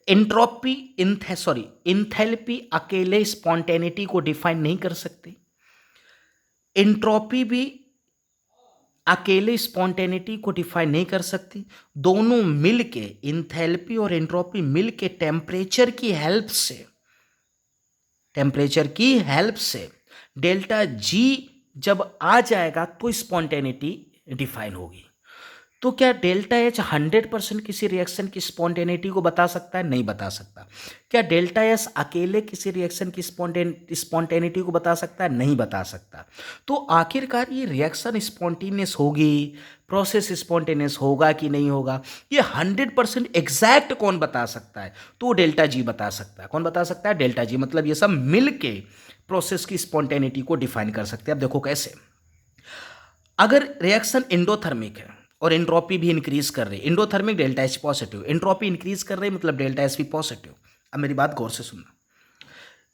Speaker 1: एंट्रोपी इंथैल्पी अकेले स्पॉन्टेनिटी को डिफाइन नहीं कर सकती, एंट्रोपी भी अकेले स्पॉन्टेनिटी को डिफाइन नहीं कर सकती। दोनों मिलके, इंथैल्पी और एंट्रोपी मिलके टेम्परेचर की हेल्प से डेल्टा जी जब आ जाएगा तो स्पॉन्टेनिटी डिफाइन होगी। तो क्या डेल्टा एच 100% किसी रिएक्शन की स्पॉन्टेनिटी को बता सकता है? नहीं बता सकता। क्या डेल्टा एस अकेले किसी रिएक्शन की स्पॉन्टेनिटी को बता सकता है? नहीं बता सकता। तो आखिरकार ये रिएक्शन स्पॉन्टेनियस होगी, प्रोसेस स्पॉन्टेनियस होगा कि नहीं होगा, ये 100% एग्जैक्ट कौन बता सकता है? तो डेल्टा जी बता सकता है। कौन बता सकता है? डेल्टा जी। मतलब ये सब मिल के प्रोसेस की स्पॉन्टेनिटी को डिफाइन कर सकते हैं। अब देखो कैसे। अगर रिएक्शन एंडोथर्मिक है और एंट्रोपी भी इंक्रीज कर रही है, endothermic delta H positive, entropy increase कर रही है मतलब डेल्टा एच भी पॉजिटिव। अब मेरी बात गौर से सुनना,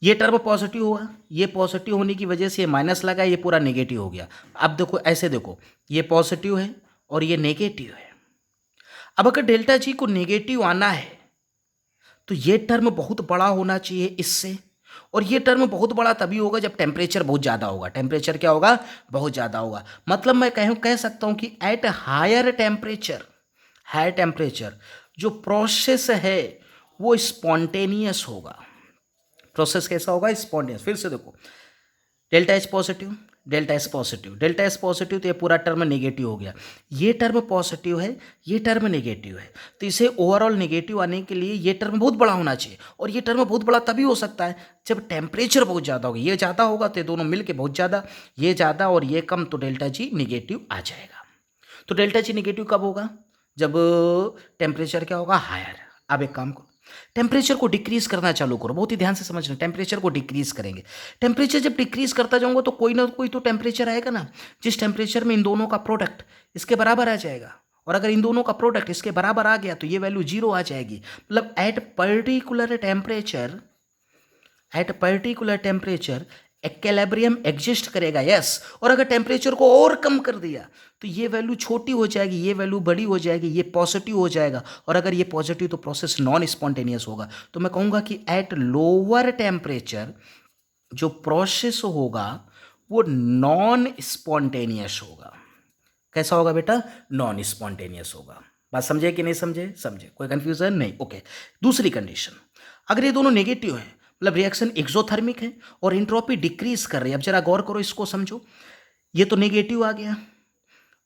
Speaker 1: ये टर्म पॉजिटिव हुआ, ये पॉजिटिव होने की वजह से ये माइनस लगा, ये पूरा नेगेटिव हो गया। अब देखो ऐसे देखो, ये पॉजिटिव है और ये नेगेटिव है। अब अगर डेल्टा जी को नेगेटिव आना है तो ये टर्म बहुत बड़ा होना चाहिए इससे, और ये टर्म बहुत बड़ा तभी होगा जब टेम्परेचर बहुत ज़्यादा होगा। टेम्परेचर क्या होगा? बहुत ज़्यादा होगा। मतलब मैं कह सकता हूँ कि एट हायर टेम्परेचर जो प्रोसेस है वो स्पॉन्टेनियस होगा। प्रोसेस कैसा होगा? स्पॉन्टेनियस। फिर से देखो, delta H positive, delta S positive, delta S positive, तो ये पूरा टर्म नेगेटिव हो गया। ये टर्म पॉजिटिव है, ये टर्म नेगेटिव है, तो इसे ओवरऑल नेगेटिव आने के लिए ये टर्म बहुत बड़ा होना चाहिए। और ये टर्म बहुत बड़ा तभी हो सकता है जब टेम्परेचर बहुत ज़्यादा होगा। ये ज़्यादा होगा तो ये दोनों मिलके बहुत ज़्यादा, ये ज़्यादा और ये कम, तो डेल्टा जी नेगेटिव आ जाएगा। तो डेल्टा जी नेगेटिव कब होगा? जब टेम्परेचर क्या होगा? हायर। अब एक काम करो, टेम्परेचर को डिक्रीज करना चालू करो। बहुत ही ध्यान से समझना, टेम्परेचर को डिक्रीज करेंगे। टेम्परेचर जब डिक्रीज करता जाऊंगा तो कोई ना कोई तो टेम्परेचर आएगा ना, जिस टेम्परेचर में इन दोनों का प्रोडक्ट इसके बराबर आ जाएगा। और अगर इन दोनों का प्रोडक्ट इसके बराबर आ गया तो ये वैल्यू जीरो आ जाएगी। मतलब at particular temperature equilibrium exist करेगा, यस। और अगर टेम्परेचर को और कम कर दिया तो ये वैल्यू छोटी हो जाएगी, ये वैल्यू बड़ी हो जाएगी, ये पॉजिटिव हो जाएगा। और अगर ये पॉजिटिव तो प्रोसेस नॉन स्पॉन्टेनियस होगा। तो मैं कहूँगा कि एट लोअर टेम्परेचर जो प्रोसेस होगा वो नॉन स्पॉन्टेनियस होगा। कैसा होगा बेटा? नॉन स्पॉन्टेनियस होगा। बात समझे कि नहीं समझे? समझे, कोई कंफ्यूजन नहीं? ओके। दूसरी कंडीशन, अगर ये दोनों नेगेटिव हैं, मतलब रिएक्शन एक्सोथर्मिक है और एंट्रोपी डिक्रीज कर रही है। अब जरा गौर करो, इसको समझो। ये तो नेगेटिव आ गया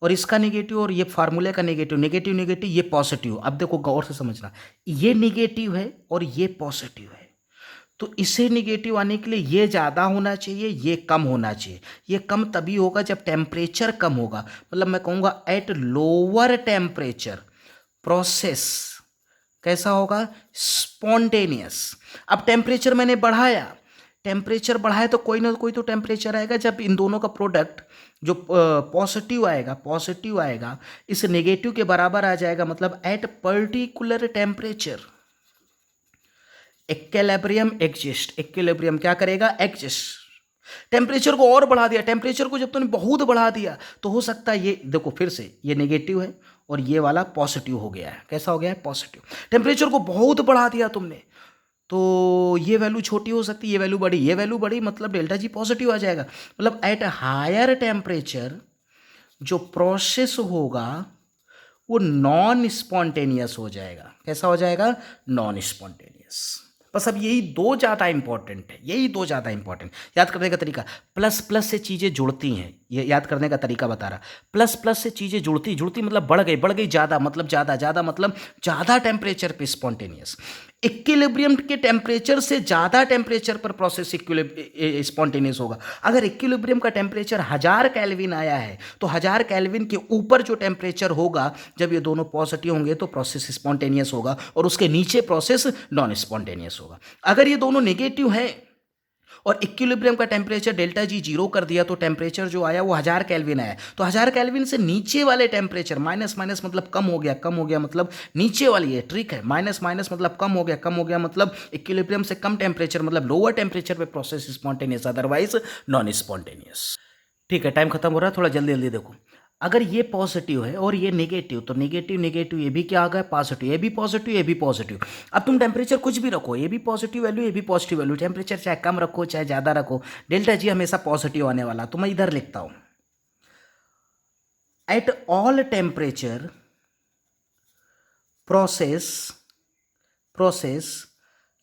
Speaker 1: और इसका नेगेटिव और ये फार्मूले का नेगेटिव, नेगेटिव नेगेटिव, ये पॉजिटिव। अब देखो गौर से समझना, ये नेगेटिव है और ये पॉजिटिव है, तो इसे नेगेटिव आने के लिए ये ज़्यादा होना चाहिए, ये कम होना चाहिए। ये कम तभी होगा जब टेम्परेचर कम होगा। मतलब मैं कहूँगा एट लोअर टेम्परेचर प्रोसेस कैसा होगा? स्पॉन्टेनियस। अब टेम्परेचर मैंने बढ़ाया, टेम्परेचर बढ़ाया तो कोई ना कोई तो टेम्परेचर आएगा जब इन दोनों का प्रोडक्ट जो पॉजिटिव आएगा इस नेगेटिव के बराबर आ जाएगा। मतलब at particular temperature equilibrium exist. Equilibrium क्या करेगा? एग्जिस्ट। टेम्परेचर को और बढ़ा दिया, टेम्परेचर को जब तुमने बहुत बढ़ा दिया तो हो सकता है ये देखो फिर से ये नेगेटिव है और ये वाला पॉजिटिव हो गया है। कैसा हो गया है? पॉजिटिव। टेम्परेचर को बहुत बढ़ा दिया तुमने तो ये वैल्यू छोटी हो सकती है, ये वैल्यू बड़ी, ये वैल्यू बड़ी, मतलब डेल्टा जी पॉजिटिव आ जाएगा। मतलब एट हायर टेम्परेचर जो प्रोसेस होगा वो नॉन स्पॉन्टेनियस हो जाएगा। कैसा हो जाएगा? Non spontaneous. बस अब यही दो ज़्यादा इंपॉर्टेंट है, यही दो ज़्यादा इंपॉर्टेंट। याद करने का तरीका, प्लस प्लस से चीज़ें जुड़ती हैं, ये याद करने का तरीका बता रहा। प्लस प्लस से चीज़ें जुड़ती मतलब बढ़ गई ज़्यादा, मतलब ज़्यादा मतलब ज़्यादा टेम्परेचर पे स्पॉन्टेनियस। इक्विलिब्रियम के टेम्परेचर से ज़्यादा टेम्परेचर पर प्रोसेस स्पॉन्टेनियस होगा। अगर इक्विलिब्रियम का टेम्परेचर 1000 केल्विन आया है तो 1000 केल्विन के ऊपर जो टेम्परेचर होगा, जब ये दोनों पॉजिटिव होंगे तो प्रोसेस स्पॉन्टेनियस होगा, और उसके नीचे प्रोसेस नॉन स्पॉन्टेनियस होगा। अगर ये दोनों नेगेटिव हैं और इक्विलिब्रियम का टेम्परेचर डेल्टा जी जीरो कर दिया तो टेम्परेचर जो आया वो 1000 केल्विन आया, तो 1000 केल्विन से नीचे वाले टेम्परेचर, माइनस माइनस मतलब कम हो गया मतलब नीचे वाली है, ट्रिक है, माइनस माइनस मतलब कम हो गया मतलब इक्विलिब्रियम से कम टेम्परेचर मतलब लोअर टेम्परेचर पे process spontaneous, otherwise non spontaneous. ठीक है, टाइम खत्म हो रहा है, थोड़ा जल्दी जल्दी देखो। अगर ये पॉजिटिव है और ये नेगेटिव, तो नेगेटिव नेगेटिव ये भी क्या आ गया, पॉजिटिव, ये भी पॉजिटिव, ये भी पॉजिटिव। अब तुम टेम्परेचर कुछ भी रखो, ये भी पॉजिटिव वैल्यू, ये भी पॉजिटिव वैल्यू, टेम्परेचर चाहे कम रखो चाहे ज़्यादा रखो, डेल्टा जी हमेशा पॉजिटिव आने वाला। तो मैं इधर लिखता हूँ, at all temperature process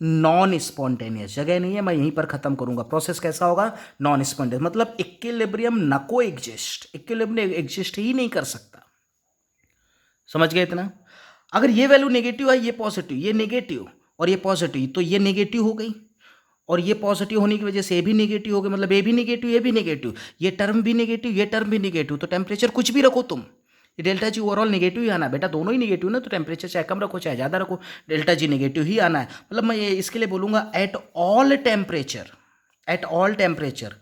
Speaker 1: non spontaneous, जगह नहीं है, मैं यहीं पर खत्म करूंगा। प्रोसेस कैसा होगा, नॉन स्पॉन्टेनियस, मतलब इक्विलिब्रियम न को एग्जिस्ट, इक्विलिब्रियम एग्जिस्ट ही नहीं कर सकता। समझ गए इतना? अगर ये वैल्यू नेगेटिव है, ये पॉजिटिव, ये नेगेटिव और ये पॉजिटिव, तो ये नेगेटिव हो गई, और ये पॉजिटिव होने की वजह से ये भी नेगेटिव हो गई, मतलब ये भी नेगेटिव, ये भी नेगेटिव, ये टर्म भी नेगेटिव, ये टर्म भी नेगेटिव, तो टेम्परेचर कुछ भी रखो तुम, ये डेल्टा जी ओवरऑल नेगेटिव ही आना है बेटा, दोनों ही नेगेटिव ना, तो टेम्परेचर चाहे कम रखो चाहे ज़्यादा रखो, डेल्टा जी नेगेटिव ही आना है। मतलब मैं ये इसके लिए बोलूँगा एट ऑल टेम्परेचर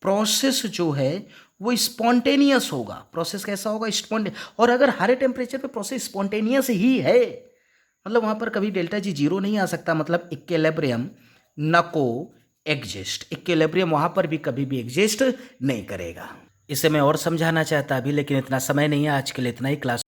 Speaker 1: प्रोसेस जो है वो स्पॉन्टेनियस होगा। प्रोसेस कैसा होगा, स्पॉन्टेनियस। और अगर हर टेम्परेचर पे प्रोसेस स्पॉन्टेनियस ही है, मतलब वहाँ पर कभी डेल्टा जी जीरो नहीं आ सकता, मतलब इक्विलिब्रियम न को एग्जिस्ट, इक्विलिब्रियम वहाँ पर भी कभी भी एग्जिस्ट नहीं करेगा। इसे मैं और समझाना चाहता अभी, लेकिन इतना समय नहीं है आज के लिए, इतना ही। क्लास